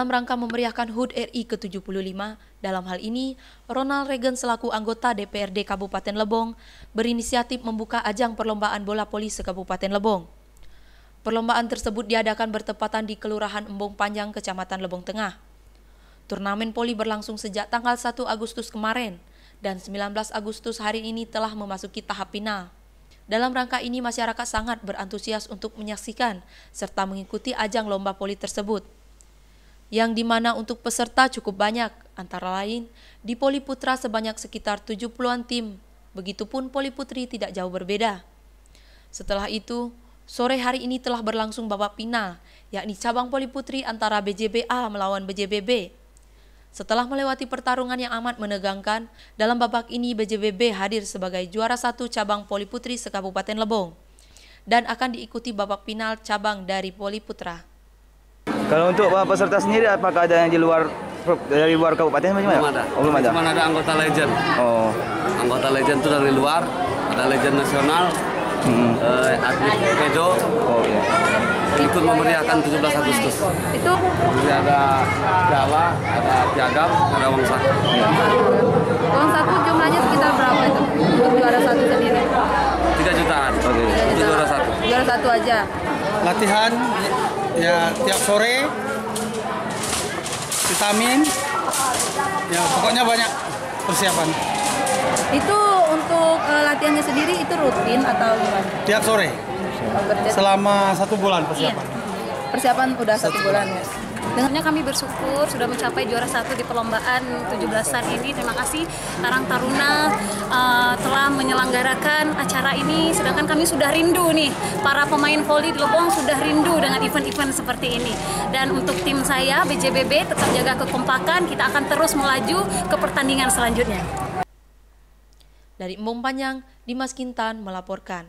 dalam rangka memeriahkan HUT RI ke-75. Dalam hal ini, Ronald Reagan selaku anggota DPRD Kabupaten Lebong berinisiatif membuka ajang perlombaan bola voli se-Kabupaten Lebong. Perlombaan tersebut diadakan bertepatan di Kelurahan Embong Panjang, Kecamatan Lebong Tengah. Turnamen voli berlangsung sejak tanggal 1 Agustus kemarin dan 19 Agustus hari ini telah memasuki tahap final. Dalam rangka ini, masyarakat sangat berantusias untuk menyaksikan serta mengikuti ajang lomba voli tersebut, yang dimana untuk peserta cukup banyak, antara lain di voli putra sebanyak sekitar 70-an tim, begitupun voli putri tidak jauh berbeda. Setelah itu, sore hari ini telah berlangsung babak final, yakni cabang voli putri antara BJBA melawan BJBB. Setelah melewati pertarungan yang amat menegangkan, dalam babak ini BJBB hadir sebagai juara 1 cabang voli putri se-Kabupaten Lebong dan akan diikuti babak final cabang dari voli putra. Kalau untuk peserta sendiri, apakah ada yang dari luar kabupaten? Belum ada. Oh, belum ada. Cuma ada anggota legend. Oh. Anggota legend itu dari luar, ada legend nasional, atlet pedo. Oh, iya. Ikut memeriahkan 17 Agustus. Itu Jadi ada Jawa, ada Piagam, ada Wong Saku. uang saku jumlahnya sekitar berapa itu untuk juara 1 sendiri? 3 jutaan. Oke. Itu juara 1. Juara 1 aja. Latihan ya tiap sore, vitamin, ya pokoknya banyak persiapan. Itu untuk latihannya sendiri itu rutin atau gimana? Tiap sore, selama 1 bulan persiapan. Persiapan udah 1 bulan ya. Dengannya kami bersyukur sudah mencapai juara 1 di perlombaan 17-an ini. Terima kasih Karang Taruna telah menyelenggarakan acara ini. Sedangkan kami sudah rindu nih, para pemain voli di Lebong sudah rindu dengan event-event seperti ini. Dan untuk tim saya, BJBB, tetap jaga kekompakan. Kita akan terus melaju ke pertandingan selanjutnya. Dari Embong Panjang, Dimas Kintan melaporkan.